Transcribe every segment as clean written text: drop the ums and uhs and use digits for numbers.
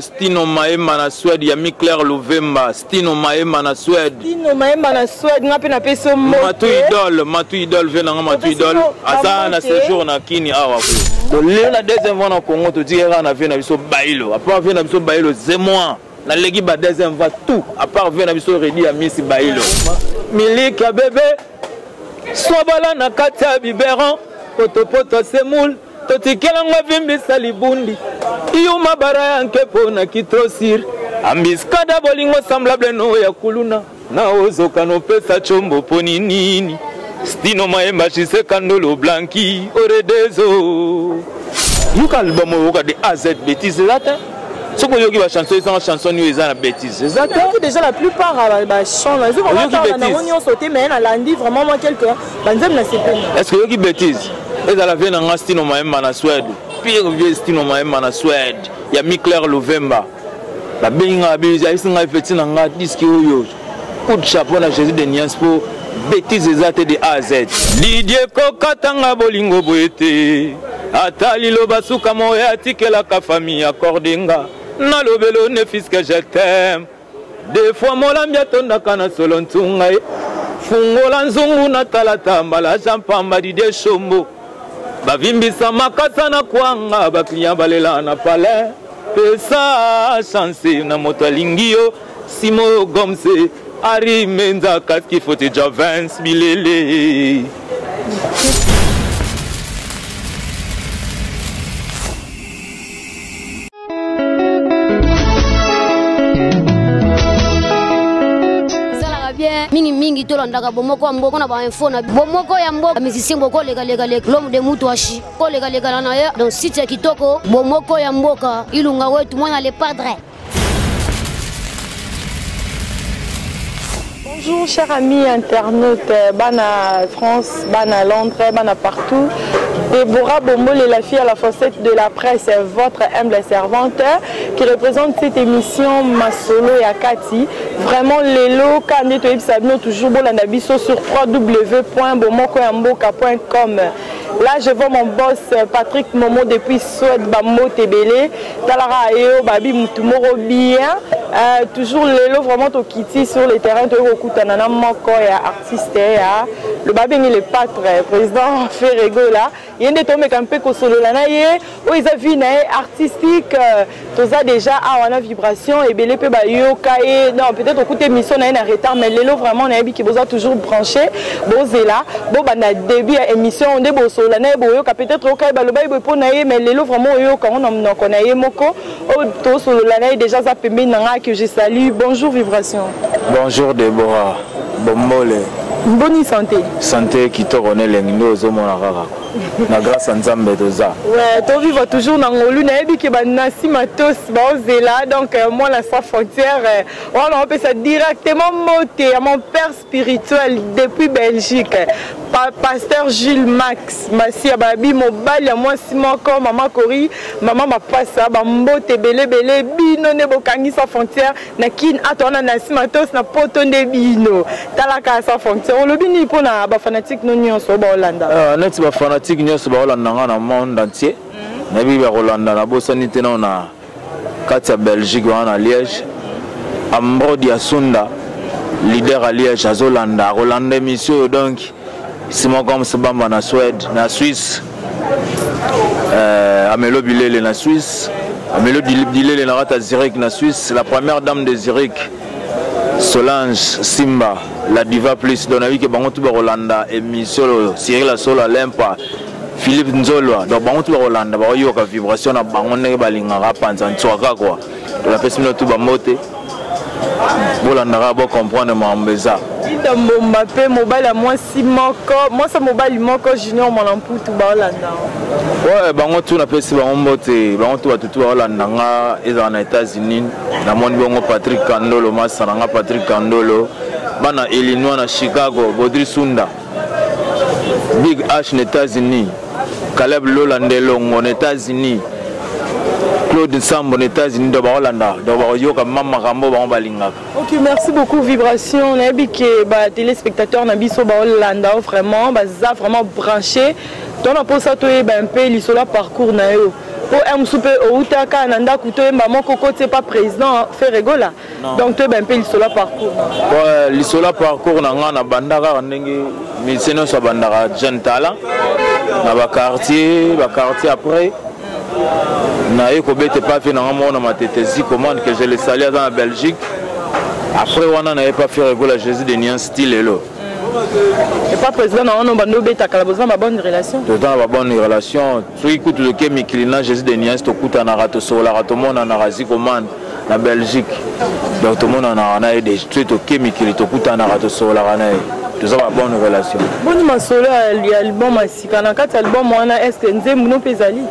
Stino Maema na Suède, Yami Claire Louvemba, Stino Maema na Suède. Stino Maema na Suède, nga pe na peso moto. Matu idole, venanga Matu idole. Asa na séjour na kini awa. Donc la deuxième fois na Congo, tu dis na vient na biso bailo. Après vient na biso bailo, c'est moi. Na legi ba deuxième fois tout. À part vient na biso redi ya Miss bailo. Milika bébé. Swabala na katia biberon. Poto poto semoule. Totikela ngwavimbi salibundi. Iyo mabara yanke pona kitrosir. Ambiskada bolingo semblable no ya kuluna. Na ozoka no pesa chombo poni nini. Stino Maema chise kandolo blanki. Oredezo. Yuka album oka de AZ bêtise zata. Soko yoki ba chanson isa chanson ni eza na bêtise zata. Déjà la plupart ba chant. Est-ce qu'on va na on sauter mais na landi vraiment moi quelqu'un. Banzem na CP. Est-ce que yoki bêtise? Et à la vie dans Stino Maema na Suède. Pire vieux Stino Maema na Suède. Yami Claire Louvemba. La binga biza isinga petit na nga disque oyo. Coup de chapeau na Jésus de Niaspo. Bêtise ezate de A à Z. Didier Kokatanga bolingo boete. Atali lobasuka moya tikela ka famille accordenga. Na lobelo ne fils que je t'aime. Des fois molambia tonda kana solo ntunga. Fungola nzungu na talata mbala jampamba Didier Shombo. Bavimbisa makasa na kwanga bakliya balela na palais pesa chance na moto alingio Simo Gomse Ari Menza kaski fote Javens Bilele. Mingi tolanda bomoko ya mboka na ba info na bomoko ya mboka musicien boko lega l'homme de Mutuashi ko lega na ya donc site kitoko bomoko ya mboka ilunga wetu mwana le padre. Bonjour chers amis internautes, bana France, bana Londres, bana partout. Déborah Bombole, la fille à la fossette de la presse, votre humble servante qui représente cette émission Masolo et Akati. Vraiment, les lots, quand on est toujours bon, sur www.bomokoyamboka.com. Là, je vois mon boss Patrick Momo depuis Suède, Bambo Tebele, Talara Eo, Babi Moutumoro bien. Toujours les lots vraiment au Kiti sur le terrain de Rokutanana Moko et artiste. Le Babi il est pâtre, président Ferrego là. Il y a des tombes qui ont peu solo là, où ils ont vu artistique, tout ça déjà à une vibration et belé pe ba yoka et non peut-être au coup d'émission on a un retard mais les lots vraiment on a qui besoin toujours branché, bosé là, bon bah na début émission on est beau solo là, yoka peut-être au cas bah le bail pour naïe mais les lots vraiment yoka on a connaît moko, au tout solo là déjà ça permet nanga que je salue. Bonjour vibration. Bonjour Déborah, Bombole. Bonne santé. Santé qui te renaît les ninos au mon rara. Na grâce à Nzambe Doza. Ouais, tu vivre toujours dans le na ebi ke ba nasi matos ba ozela donc moi la sans frontière on peut ça directement monter à mon père spirituel depuis Belgique. Pasteur Jules Max, Massia Babi mobile moi Simon comme maman Kori, maman ma passa ba mbote belé bino ne bokangi sans frontière na kin atona nasi matos na poto de bino. Talaka sans frontière. On le bini pour na ba fanatique non nyonso ba Hollanda. Net ba fanatique nyonso ba Hollanda nga na monde entier. Na bi ba Hollanda na bosani tena na kati ya Belgique wana Liège. Ambrodi Asunda leader à Liège à Zolanda, Hollande monsieur donc Simon comme Sebamba na Suède, na Suisse. Amelo Bilele na Suisse. Amelo Bilele na Rata Zurich na Suisse, la première dame de Zurich. Solange Simba, la diva plus Donavi que bango tout Rolanda et Michel Cyril Solo Lempa Philippe Nzolwa donc bango tout Rolanda ba yo ka vibration na bango ne balinga panza ntwaka quoi la personne tout ba moté Bolanda ba comprendre mambeza ita mbomba pe mobile à moi si moko moi ça mobile moko junior mon ampu tout ba Rolanda ouais bango tout na pesi bango moté bango tout Rolanda nga eza na États-Unis na moni bongo Patrick Kandolo masana nga Patrick Kandolo bana Illinois na Chicago Bodri Sunda Big H aux États-Unis Caleb Lolandelo aux États-Unis Claude Sambo aux États-Unis de Hollanda de yoka mama rambo ba balinga. OK, merci beaucoup vibration na biki ba téléspectateurs na biso ba Hollanda vraiment ba za vraiment branché. Ton pour ça toi un peu l'isola parcours na yo. Pour un souper au Outaka, Nanda Kouto, maman Coco, c'est pas président, fait rigola. Donc tu es un peu l'isola parcours. Ouais, l'isola parcours, na bandara, mais c'est non sa bandara, jeune talent. Na quartier après. Na ekobete pas fait na mon ma tétési commande que je les salé dans la Belgique. Après on n'avait pas fait rigola Jésus de Nian style et là. Et pas président on a beta besoin de bonne relation. Dans la bonne relation, tu écoutes le Kémi Kilina Jésus de Nian to kuta na rato so la rato mon na razi commande na Belgique. Donc tout le monde en a des trucs au Kémi Kilina to kuta na rato so la rana. Nous avons une bonne relation. Bon ma solo album asika na kati album wana est-ce que nzembo no pezali?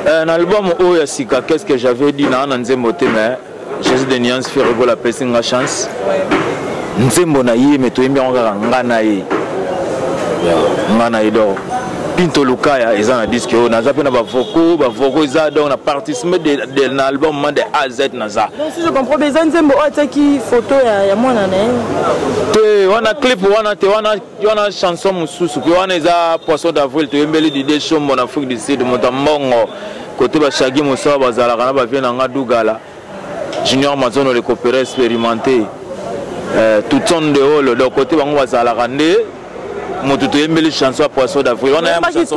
Un album où asika qu'est-ce que j'avais dit na nzembo te mais Jésus de Nian fait rigoler passer une chance. Nzembo na ye mais to yembi ngaka ngana ye. Ngana ye do. Pinto Lukaya ils ont disque on a zappé na ba vocaux ils ont donc participé de l'album de A Z naza. Donc si je comprends bien Nzembo ataki photo ya mwana na ye. On a clip on a chanson mususu puis on a poisson d'avril to yembeli di des chombo en Afrique du Sud motambango côté ba shagi musa bazala kana ba vient na Dugala. Junior Mazono le coopéré expérimenté tout son de haut le côté bango bazala kande motuto yembeli chanson poisson d'avril on a une chanson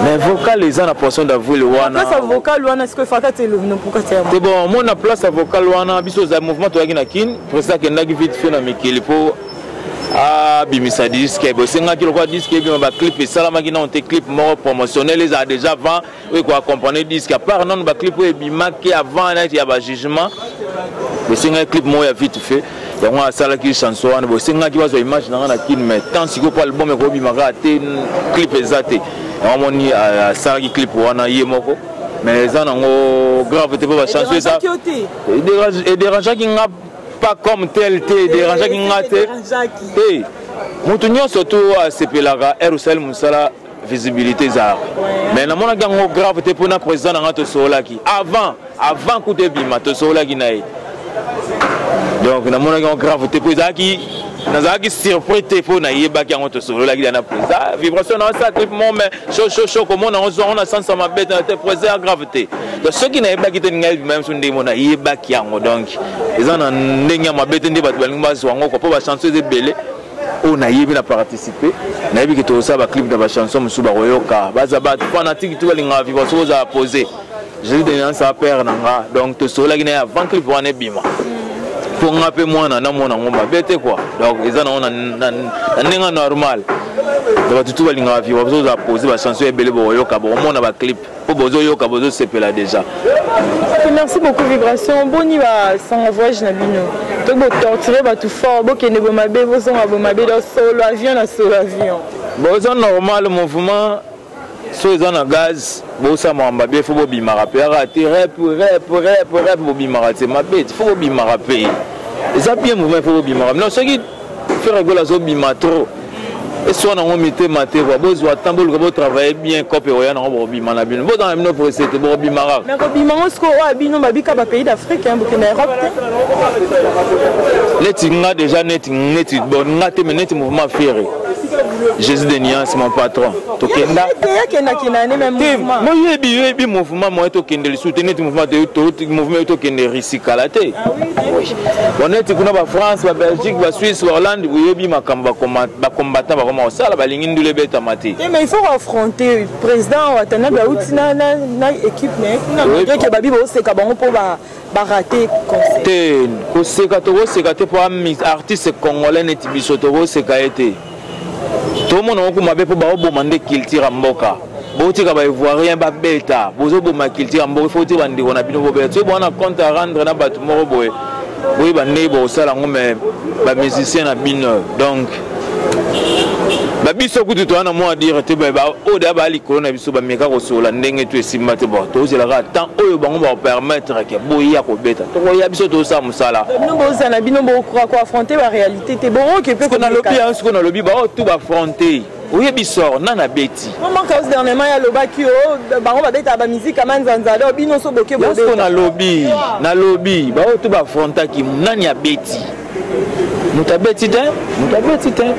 mais vocal les ans à poisson d'avril wana place vocal wana est-ce que fata telo no pourquoi c'est bon mon place vocal wana biso za mouvement to yakina kin pour ça que ndaki vite fait na mikili po ah bimisa disque bo senga ki lokwa disque bi ba clip et salama ki na on te clip mort promotionnel les a déjà avant oui quoi accompagner disque à part non ba clip et bima ki avant na ya ba jugement bo senga clip mo ya vite fait donc on a sala ki chanson on bo senga ki bazo image na kin mais tant si ko pas album ko bima ka te clip ezate on moni a sala ki clip wana ye moko mais ça nango grave te pas chanson ça et dérangeant qui n'a pas comme tel te dérangeant qui n'a te mutu nyonso to asepelaka Erusel Musala visibilité za mais na mona gango grave te pona président na to solaki avant coup de bima to solaki nae donc na mona gango grave te poza ki nazaki surpris te pona yeba ki to solaki na président vibration na ça clip mon mais chaud comment on a sens ma bête te président gravité donc ceux qui n'avaient pas quitté ngai même sur ndemo na yeba ki yango donc ils en ndenge ma bête ndi batu balinga bazwango ko ba chanson de belé on a yébi na participer na yébi que tout ça ba clip de ba chanson musuba royoka baza ba fanatique tout balinga vibration za poser j'ai dit ça père nanga donc to sola gina avant clip wana bima pour ngape mwana na mona ngomba bete quoi donc ils en on ndinga normal donc tout balinga vibration za poser ba chanson ebele royoka bo mona ba clip pour bozo yoka bozo sepela déjà. Merci beaucoup vibration boni ba sans voyage na bino to bo torturer ba tout fort bo kene bo mabe bo son ba mabe do solo avion na solo avion bozo normal mouvement so ils ont gaz bo sa mamba be fo bo bima rapper ati rap bo bima raté ma bête fo bo bima rapper ça bien mouvement fo bo bima non ce qui fait rigoler zo bima trop et soit on mettait maté bozo attendre que bo travailler bien copé oya na bo bima na bino bo dans la pour c'était bo bima rap mais ko bima ngo wa bino babika ba pays d'Afrique hein Burkina Europe net nga déjà net bon ngate mais net mouvement ferré Jésus de Nian c'est mon patron tokenda kena même mouvement moi yebi mouvement moi tokende le soutenir mouvement de mouvement tokende risikalate oui on est kuna ba France ba Belgique ba Suisse ba Hollande yebi makamba ba combattant ba comment ça la balingi ndule beta mati mais il faut affronter président watana ba utina na équipe mais que babi bo seka bango po ba rater concert ko seka to seka te pour artiste congolais net biso to seka été tout le monde a dit que la culture en Mboka. Botika ba ivoirien ba beta. Bozo bo ma culture en Mboka. Faut dire bandi on a bino bobé. Tu bon na compte à rendre na batu moro boy. Oui ba nebo sala ngome ba musicien na bino. Donc ba biso kutu to na mo dire te ba o da ba li corona biso ba meka ko sola ndenge tu esimba te bo. To zela ka temps oyo bango ba permettre que boya ko beta. To ya biso to sa musala. Bino bo za na bino bo ko affronter la réalité te bon que peut qu'on a lobby hein ce qu'on a lobby ba tout ba affronter. Oui bisor nana beti. Comment cause dernièrement ya lobaki o bango ba beta ba musique amanzanza do bino so boke bo. Parce qu'on a lobby na lobby ba tout ba affronter ki nani ya beti. Mutabeti te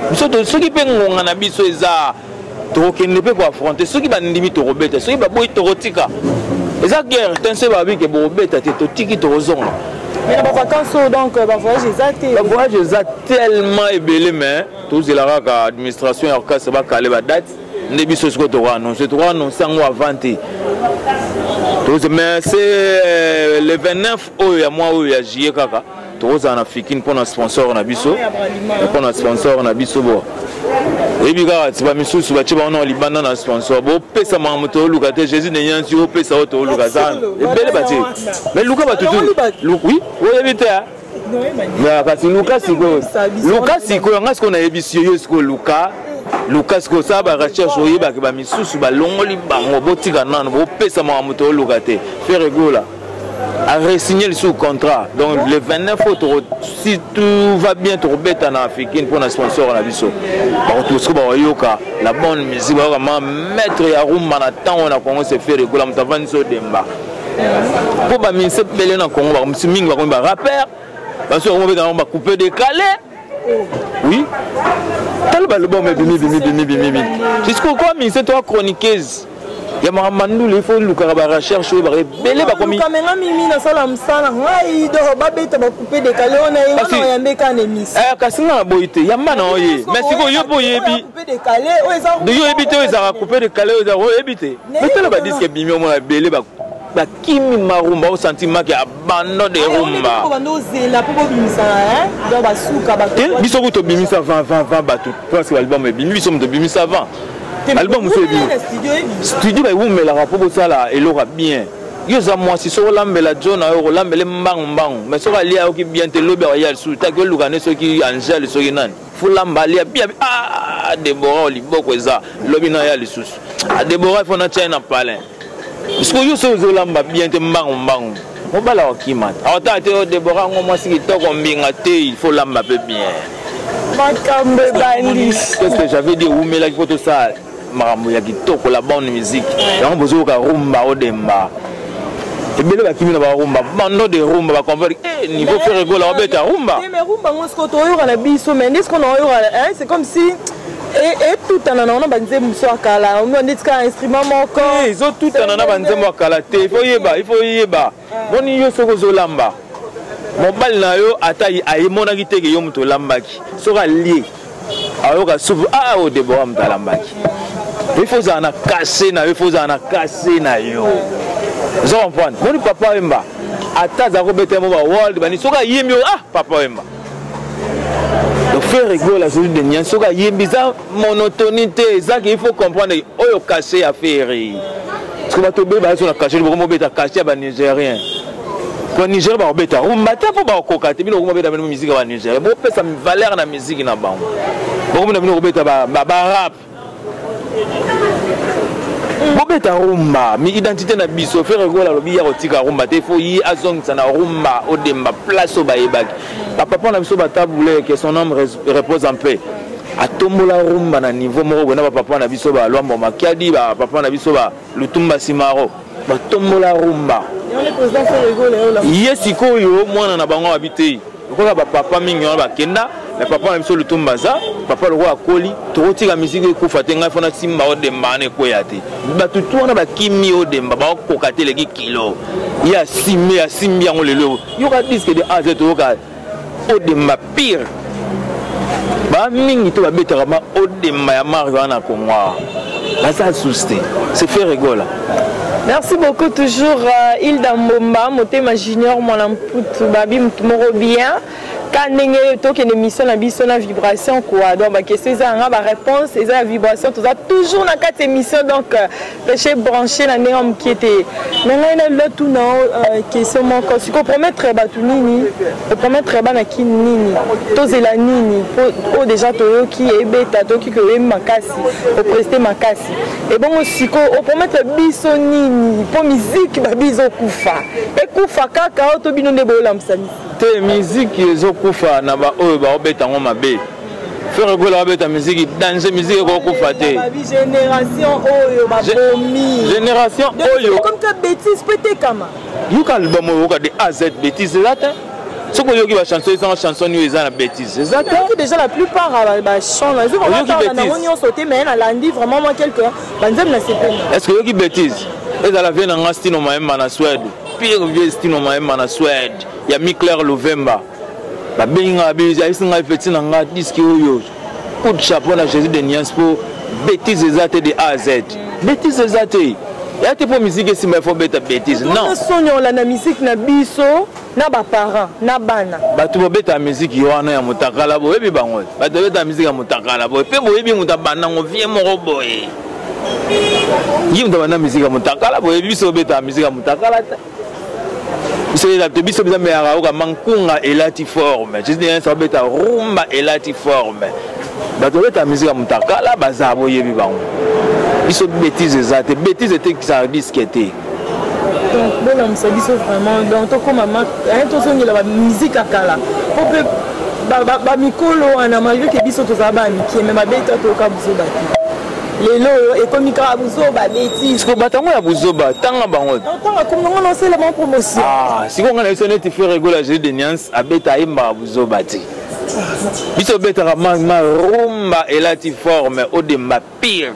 biso to soki pe ngonga na biso eza tokende pe ko affronter soki bandimi to robeta soki baboyi to rotika eza guerre tense ba bi ke bo robeta te to tiki to rozonga mais les vacances donc ba voyage exacté ba voyage est tellement ébélé mais tous la raka administration ya ka ba kale ba date ndebi sosko to annoncer ngo avanter mais c'est le 29 oyo ya mois oyo ya juillet kaka toza na fikine pour notre sponsor na biso pour notre sponsor na biso bo et puis kaka tiba misusu ba tiba on libanda na sponsor bo pesa mamoto luka te Jésus ne yansi o pesa o luka zan et belle bati mais luka ba tutu oui o yebite mais kasi luka siko nga siko na yebisi yo siko luka Lucas ko sa ba recherche oyeba ke ba misusu ba longoli bango botika nana bo pesa mamoto luka te faire gola a re-signé sous contrat. Donc le 29 autres, si tout va bien, tu rebêtes en Afrique pour un sponsor en Abisso. La bonne musique, mettre à Rouma, on a commencé à faire le Mutavan sur Demba. Pour que je me dans Congo, je me suis rappeur, parce que on va couper des calais. Oui. Le bon, jusqu'au quoi, c'est toi chroniqueuse. Il y a Maramandou, il faut le recherche, il y a comme caméra mimi na sala msana ngai do babeta ba couper des calés on a yambe ka nemis kasina boité yamana oye mais siko yo boyebi couper des calés o eza de yo ebité o eza couper des calés o eza ebité mais tele ba disque bimi o mona belé ba kimi marumba o sentiment que abandon de rumba ko bando zela po bimisa hein do ba suka ba biso ko to bimisa 20 bato parce que l'album est bimi biso to bimisa 20 album c'est bien studio ba vous mais la rapport ça là et l'aura bien yo za moi si so lambela John ayo lambele mbang mais so ali ayo ki bien te lobe ya sou ta ko lukane so ki Angel so ki nan fu lamba ali bien ah Deborah liboko eza lobi na ya lisusu Deborah fo na China palin parce que yo so lamba bien te mbang mo bala okima ata te Deborah ngo moi si ki to ko mbinga te il faut lamba peu bien makambe bandi qu'est-ce que j'avais dit ou mais là il faut tout ça marambo ya kitoko la bonne musique yango bozo ka rumba odemba ebele ba kimi na ba rumba bando de rumba ba convaincre niveau faire rigoler obeta rumba mais rumba ngo sko to yora na biso mais est-ce qu'on a yora hein c'est comme si et tout en ana banze muso akala on dit ka instrument moko ils ont tout en ana banze mo akala te il faut yeba boni yo soko zo lamba mobile na yo atai ayemona kiteke yo muto lambaki soka lié ayoka souffle au Deborah mtalambaki il faut en casser na il faut en casser na yo vous comprenez mon papa Wemba ata za robete mo ba world bani soka yembi papa Wemba donc faire rigoler la chose de nyan soka yembi za monotonité ça qu'il faut comprendre oyo casser à faire parce que bato be ba so na casser bo mo beta casser ba nigérien ko Niger ba beta rumba ta po ba koka te bino ko beta ba musique ba Niger bo pesa valeur na musique na bango bo mo bino beta ba rap bobeta rumba mi identité na biso faire rigoler lobi ya kotika rumba te fo yi azong sana rumba odemba place ba yebaki papa na biso ba tabule que son homme repose en paix atombola rumba na niveau moko bona papa na biso ba lwambo makiadi ba papa na biso ba lutumba simaro ba tombola rumba yes ikoyo mwana na bango habité ko ba papa mingi ba kenda mais papa na biso lutumba za papa le roi akoli tokotika musique ekufa te ngai fona simba odemba ne koya te bato tu wana bakimi odemba bakoka te leki kilo ya simbi yango lelo yoka disque de A Z toyoka odemba pire ba mingi to babetaka ma odemba ya marque wana Congo baza souste c'est fait rigoler. Merci beaucoup toujours Hilda Mbomba Motema Junior Mwana Mputu babi mtumoro bien quand ndenge to une émission na biso na vibration quoi donc ba question ça nga ba réponse et ça vibration tout ça toujours na quatre émissions donc péché branché na néom qui était mais là le tout na question mon ko si ko promettre ba tout nini promettre ba na kinini to zela nini po déjà to qui est beta to qui que makasi au prester makasi et bon aussi ko promettre biso nini po musique ba biso kufa et kufa kaka to bino ndebo lamsani te musique ezokufa na ba oyo ba obeta ngo mabe faire rigoler obeta musique danser musique ko kufa te génération oyo ba bomi génération oyo comme que bêtise peut-être kama yuka album oyo ka de A Z bêtise là te Ce que yoki ba chanson ils sont chanson ni eza na bêtise. Exactement. Déjà la plupart ba chant là. Ils vraiment on sauté mais elle a dit vraiment moi quelqu'un. Banzem na sepel. Est-ce que yoki bêtise? Et dans la vie na stino maemba na Suède. Pire vieux stino maemba na Suède. Ya Mikler Lovemba. Ba benga biza isinga petit na nga disque oyo. Coup de chapeau na Jésus de Niance pour bêtise exacte de A à Z. Bêtise exacte. Il y a des musiques qui me font bêtise. Non. On a la musique na biso, na ba parents, na bana. Ba tu beta musique yo ana ya mutakala bo ebi bango. Ba tu beta musique ya mutakala bo pe bo ebi mutabana ngo vie mo boye. Yi mutabana musique ya mutakala bo ebi so beta musique ya mutakala. C'est la biso beta me ara o mankunga elati forme. Je dis ça beta rumba elati forme. Ba tu beta musique ya mutakala bazabo yebi bango. Ils sont bêtises exactes. Bêtises étaient qui ça disque était. Donc bon on s'est dit vraiment donc comme maman un to songi la musique akala. Pope ba mikolo ana malgré que biso to zaba miki même abeta to ka buzoba. Lelo et comme ka buzoba bêtises. Ko batango ya buzoba tanga bango. Tanga comme on lancer la promotion. Ah, si on a essayé de faire rigoler Jésus de Niance abeta imba buzoba ti. Biso beta ma rumba elati forme au de ma pire.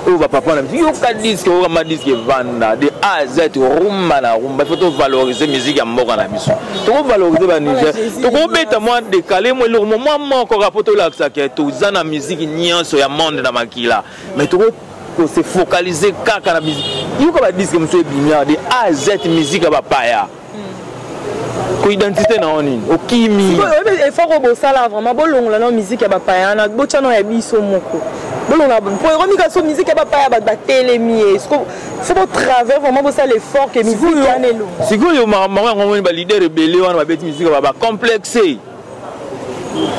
Oh papa na yo ka disque o ma disque vanda de A à Z rumba na rumba il faut valoriser musique ya mboka na biso to valoriser ba Niger to ko beta moi décaler moi le moment moi ko rapoto la ça que to zana musique nyonso ya monde na makila mais to ko se focaliser kaka na musique yo ka ba disque monsieur bimia de A à Z musique ba paya ko identité na oni o kimi il faut ko bosala vraiment bolongola na musique ya ba paya na bochano ya biso moko. Bon, on a pour remis musique et pas pas télémi. Est-ce que faut travers vraiment ça l'effort que musique y a nélo. Si vous yo maman on va leader rebelle on va bête musique va complexer.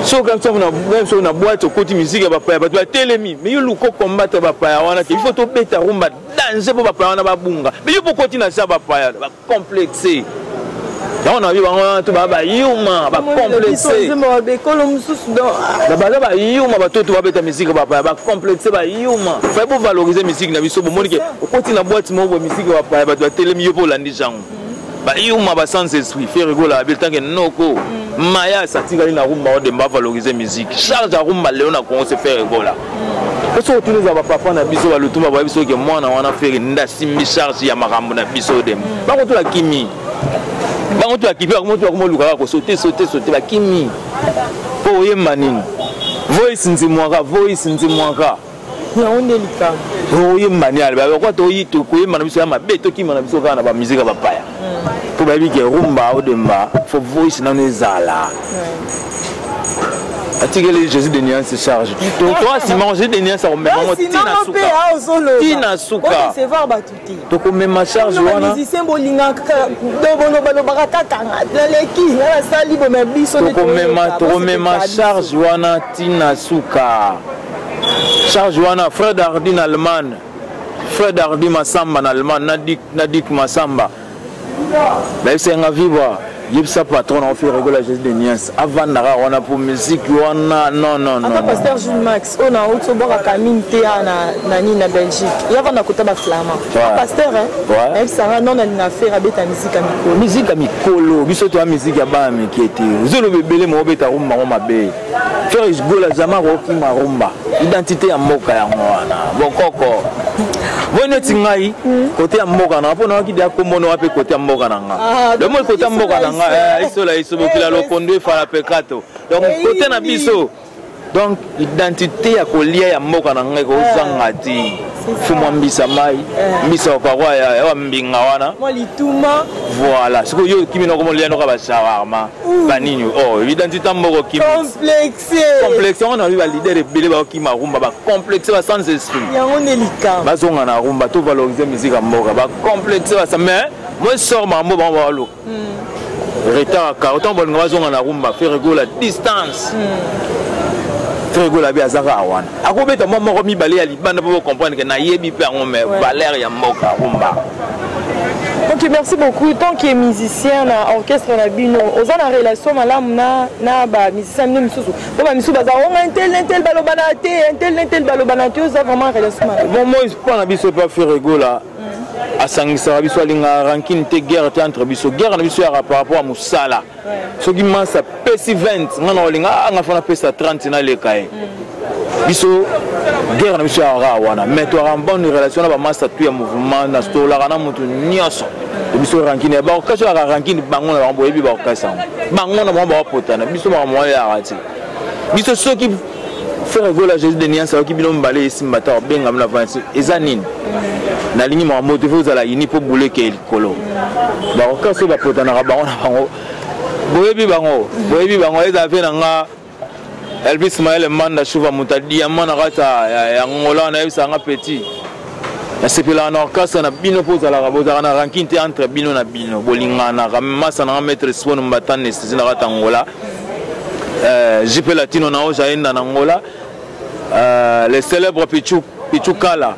So comme ça on a boîte au côté musique va pas télémi mais yo luko combattre va pas on a il faut to beta rumba danser pour pas on a ba bunga. Mais yo pour continuer ça va pas complexer. On a vu tout baba yuma ba complexer la bala ba yuma ba toto ba beta musique ba complexer ba yuma faut pour valoriser musique na biso bomoni ke okoti na boîte mo bo musique ba ba télé mieux pour landi jango ba yuma ba sans esprit faire rigola ba tant que noko maya satinga na rumba de ba valoriser musique charge à rumba léon na ko se faire rigola parce que tous les papa na biso ba lutuma ba biso ke mwana wana faire ndasi mi charge ya makambo na biso dem ba ko to la kimi bango tu akipe comment tu comment luka ko sauter ba kimi po yemba nini voice nzimwaka ya on delika o yemba ni alba ko to yito ko yemba na biso ya mabe to kima na biso kana ba musique ba paya po ba bi ke rumba o demba fo voice na nezala Atigele Jésus de Niance se charge. Toi si manger de Niance on met tina suka. C'est voir batuti. To ko même charge wana. Musicien bolinga do bono balo bakata na leki na sali bo mebiso de. To même charge wana tina suka. Charge wana frère d'Ardin Allemagne. Frère d'Ardin Masamba en Allemagne Nadik Masamba. Mais c'est un vivre. Il y a patron on fait rigoler Jésus de Niance avant d'ara on a pour musique on a non pasteur Jules Max on a autre bord à Camille na Belgique il y a vana kota ba flamand pasteur hein même ça non na affaire à beta musique amicolo biso to musique ya ba mikete zolo bebele mo beta rumba mo mabe faire rigoler zama ko ki marumba identité ya mboka ya wana bokoko Bonne tingai côté ya mboka na pona ki dia kombono wape côté ya mboka na nga le mo côté ya mboka na nga isola isobokila lokondo fa la pekato donc côté na biso donc identité ya kolia ya mboka na nga ko zanga ti fuma mbisa mai mbisa kwa ya mbinga wana mo lituma voilà ce que yo kimi no ko lia no ka ba shawarma banini oh identité mboko kimi complexe on a eu ba leader ebele ba ki marumba ba complexe ba sans esprit ya on delika ba zonga na rumba to valoriser musique mboka ba complexe ba ça mais moi sort mambo ba ba lo retard car autant bon ba zonga na rumba faire rigoler la distance rigola bi azaka wana akobeta mama ko mibale ya libanda pour comprendre que na yebi pe en mais valeur ya mboka rumba. Ok, merci beaucoup. Tant que musicien na orchestre na bino, aux en relation malamu na ba musicien ni misusu. Bo ba misusu baza on intel balobanate, intel balobanate, ça vraiment relation. Bon moi je prends na biso pas faire rigola. asangisa biso alinga ranking te guerre te entre biso guerre na biso ya par rapport à musala soki masa pesi 20 ngana olinga nga fana pesa 30 na lekaye biso guerre na biso ya wana mais to en bonne relation na ba masa tu ya mouvement na stola kana mutu nyoso biso ranking ya ba okaso ya ranking bango na bango yebi ba okasa bango na bango ba potana biso ba mo ya arati biso soki faire gola Jésus de Nian qui bino mbale isimba ta benga mna vansi ezanine na lingi ma motiver za la ini po bouler ke likolo ba okaso ba potana ba bango na bango boyebi bango eza fe nga Elvis Maël Manda Chouva Moutadi amana kata ya ngola na yebisa nga petit na sepela na orchestre na bino poza la raboza na ranking te entre bino na bino bolingana ka masa na maître Swan Mbatane sisi na kata ngola JP Latino na oja enda na ngola le célèbre Pichu Kala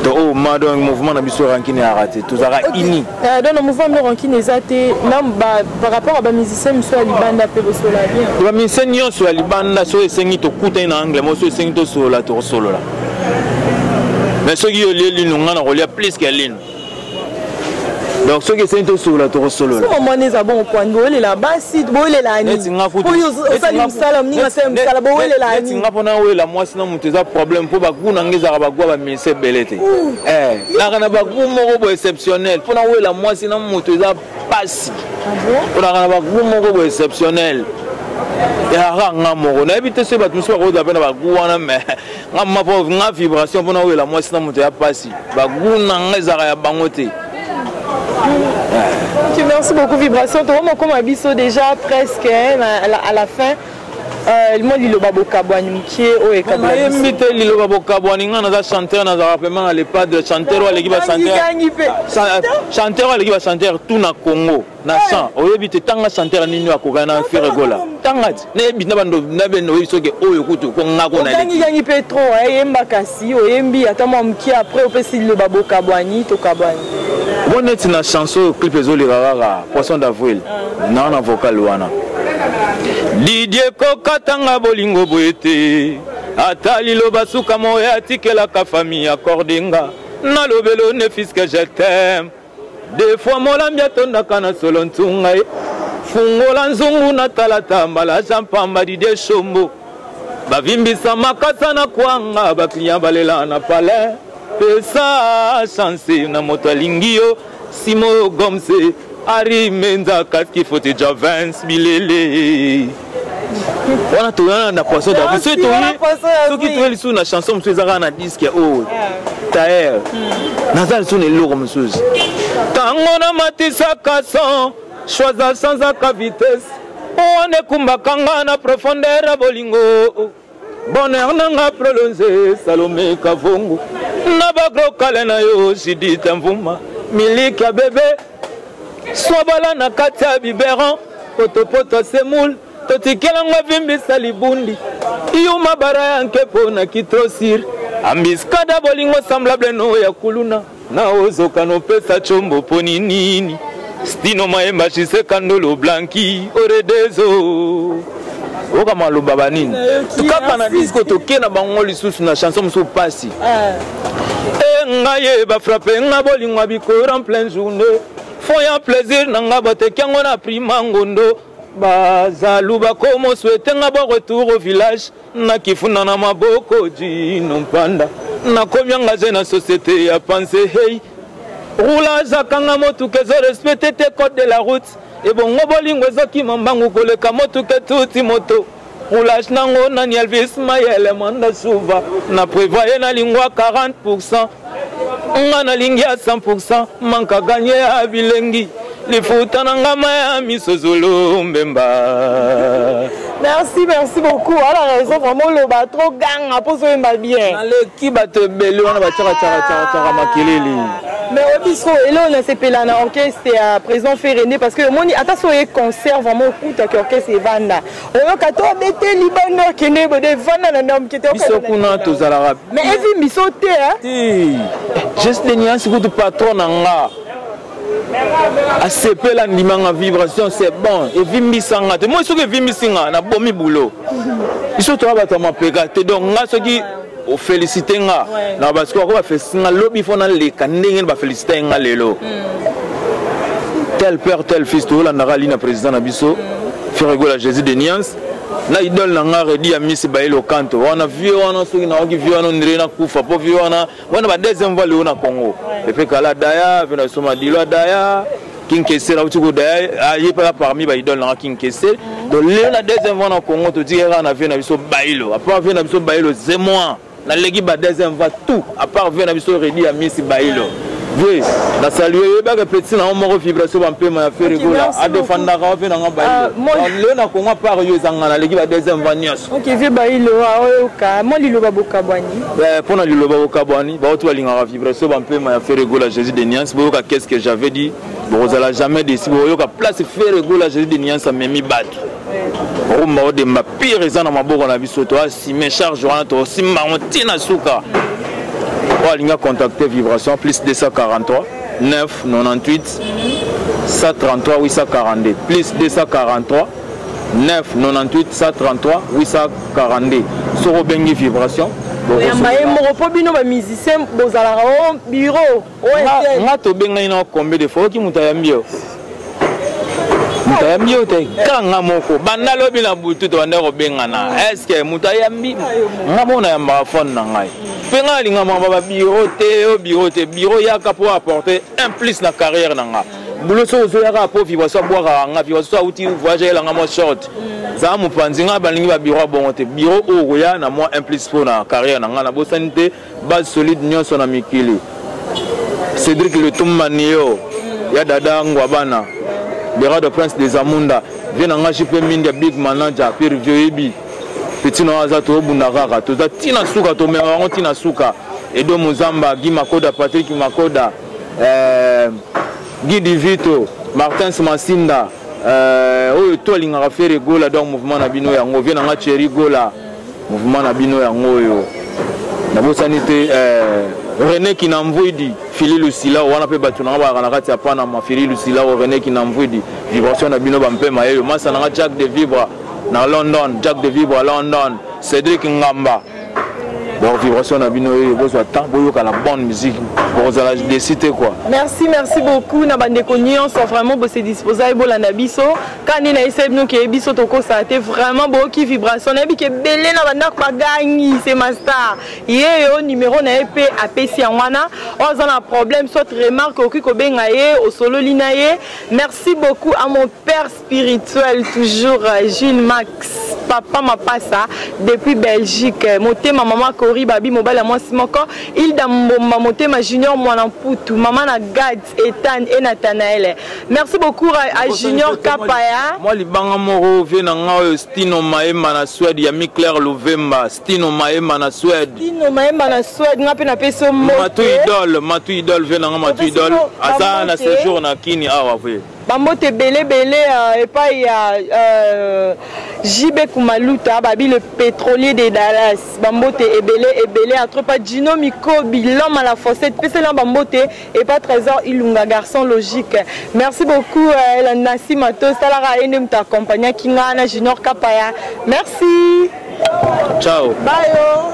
oh madon mouvement na biso ranking a raté tous ara ini dans le mouvement ranking ezate même par rapport à ba musicien monsieur Alibanda pe bosola bien ba musicien nyonso Alibanda so esengi to kuta na anglais mo so esengi to solo la mais so qui oli lino ngana rolia plus que lino donc ce qui c'est tout solo la solo là comment les abon point boler la basi boler la ni oyo salim salam ni ngasem sala boler la ni ngapona we la moi sinon muteza problème pour bakuna ngeza bagwa ba mise belete na kana bakumo ko exceptionnel pour na we la moi sinon muteza pasi pour na kana bakumo ko exceptionnel ya ranga moko na ebite se batu so ko da pena bakuwana mais ngama po nga vibration pour na we la moi sinon muteza pasi bakuna ngeza ya bangote. Merci beaucoup Vibration. Comme abisso déjà presque à la fin. Le monde Lilo Babo Kabouani qui est au Ekabouani. Invité Lilo Babo Kabouani, on a chanteur, on a rappellement à l'époque de chanteur ou à l'équipe chanteur ou à l'équipe chanteur tout na Congo. Na chant. Au début de temps chanteur nini wa kokana faire gola. Tangati. Ne bina bando na beno isoke oyo kutu ko ngako na. Tangi gangi petro yemba kasi o yembi atama mki après au pesi Lilo Babo Kabouani to Kabouani. On est une chanson clip ezoli rara poisson d'avril. Na na vocal wana. Didier Kokatanga bolingo boete atali loba suka moya tikela ka famille accordenga na lobelo ne fiske je t'aime des fois molambia tonda kana solo ntunga fungola nzungu na talata mbala jampamba Didier Shombo bavimbisa makasa na kwanga bakliya balela na palais pesa chance na moto alingio Simo Gomse Ari Menza Kaski Foti Javens Bilele. On a tout na poisson d'avril. C'est tout. Ceux qui trouvent sur la chanson, monsieur Zara na disque oh. Taer. Nazal son lourd monsieur. Tango na matisa kason, choisa sans aka vitesse. On est kumbakanga na profondeur à bolingo. Bonheur nanga prolongé Salomé Kavongo. Na bagro kalena yo Jidita Mvuma. Milika bébé. Swabala na kati biberon poto semoul totikela ngwa vimbi salibundi iyuma baraya nkepo na kitrosir ambiskada bolingo semblable no ya kuluna na ozoka no pesa chombo poni nini stino maemba chise kandolo blanki oredezo oka maloba banini tukapa na disco tokena bango lisusu na chanson muso pasi ngaye ba frapper ngabolingo bikora en pleine journée Foya plaisir nanga bote kiango na prima ngondo bazalu bakomo souhaiter nga bon retour au village na kifuna na maboko jino mpanda na komyanga je na société ya pensé hey roulage akanga motuke zo respecter tes codes de la route et bon ngobolingo ezoki mambangu koleka motuke tuti moto roulage nango na Elvis Maël Manda Chouva na prévoyer na lingwa 40%. On a lingi à 100%, manque à gagner à bilengi. Les foot en angama misozolo mbemba. Merci beaucoup. Alors raison vraiment le bas trop gang à poser mal bien. L'équipe a te belé on va tara makeleli. Mais au bistrot et là on a ces pelana orchestre à présent fait René parce que mon attention est concert vraiment coup à orchestre et vanda. On a 14 d'été Liban qui n'est pas de vanda na nom qui était au Bisokuna to zalara. Mais evi misoté hein. Si. Juste les nuances que tu patron nga. ACP la ndimanga vibration c'est bon et vimbisanga te moi ce que vimbisinga na bomi boulot ils sont trois batama pega te donc nga ce qui féliciter nga na parce que ko ba féliciter nga lobby fona le kanenge ba féliciter nga lelo tel père tel fils to la narali na président na biso Ferrego la Jésus de Niance na idole na nga redi ya Miss Bailo Kanto wana vieux wana soki na oki vieux wana ndire na kufa po vieux wana ba deuxième fois le na Congo et puis kala daya vena soma dilo daya King Kessé là où tu go daya y pas parmi ba idole na King Kessé donc le na deuxième fois na Congo to dire na vena biso Bailo à part vena biso Bailo c'est moi na legi ba deuxième fois tout à part vena biso redi ya Miss Bailo. Oui, la saluer ba que petit na mo vibration ba mpe ma Ferrego la a défendre ka fe na nga ba le na ko nga par yo zanga na leki ba deuxième vanias. OK, vie ba ilo a ka mo lilo ba bokabwani. Pour na lilo ba bokabwani, ba to linga vibration ba mpe ma Ferrego la Jésus de Niance, bo ka qu'est-ce que j'avais dit, bo za la jamais décidé bo yo ka place Ferrego la Jésus de Niance memi bat. Bo ma de ma pire za na maboko na biso to si me charge wana to si ma tina suka. On a contacté Vibration plus 243 9 98 133 842 plus 243 9 98 133 842 sur Bengi Vibration. Musicien bureau. Combien de fois qui Mutayambi ote kanga moko banda lobi na butu to banda robengana est-ce que mutayambi ngamona ya mafon na ngai penga linga mamba biro te yaka pour apporter un plus na carrière na nga bulo so zo yaka pour vivre so boire nga vivre so uti voyager la nga short za mu panzinga balingi ba biro bon te biro o ya na moi un plus pour na carrière na nga na bosanité base solide nyonso na mikili Cédric le Tummanio ya dada ngwabana Bera de Prince des Amunda vient en acheter mine big manager Pierre Vioebi petit no azato bunarara to za tina suka to mewa tina suka Edo Muzamba Guy Makoda Patrick Makoda Guy Divito Martin Masinda oyo to linga faire gola donc mouvement na bino yango vient en Thierry Gola mouvement na bino yango yo na bosanité René Kinamvouidi Fili Lucila wana pe batuna ba kana kati apana ma Fili Lucila René Kinamvouidi vibration na bino bampe mayeyo masa na Jack de Vibre na London Jack de Vibre à London Cédric Ngamba bon vibration na bino yo besoin temps boyo la bonne musique pour la décider quoi. Merci beaucoup na bande konyon sont vraiment bo se disposer et bo la nabiso quand ni na essaye nous que biso to ko ça été vraiment beau qui vibration na bi ke belé na banda pa gagni c'est ma star yo numéro na EP apesi wana on a un problème soit remarque au ko benga ye au solo linaye. Merci beaucoup à mon père spirituel toujours Jules Max papa ma passa depuis Belgique monté ma maman Cori babi mobile à moi simoko il da monté ma junior mwana mputu maman na Gad Ethan et Nathanaël. Merci beaucoup à Junior Kapaya. Moi libanga moro vient nga Stino Maema na Suède ya mi Claire Lovemba Stino Maema na Suède ngapi na peso mo matu idole vient nga matu idole asa na séjour na kini awa vwe Bambote belé et pas il y a JB Kumaluta babi le pétrolier de Dallas Bambote belé à trop pas Gino Mikobi l'homme à la fossette pèse là Bambote et pas Trésor Ilunga garçon logique. Merci beaucoup la Nassi Matos Salara Enem t'accompagner Kingana Junior Kapaya. Merci. Ciao. Bye.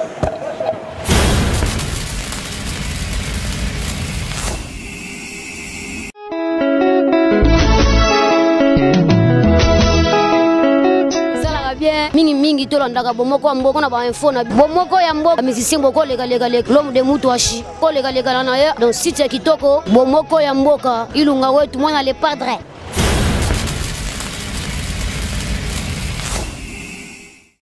mingi to landaka bomoko mboko na ba info na bomoko ya mboka musicien boko lega l'homme de mutuashi ko lega na ya donc site kitoko bomoko ya mboka ilunga wetu mwana le padre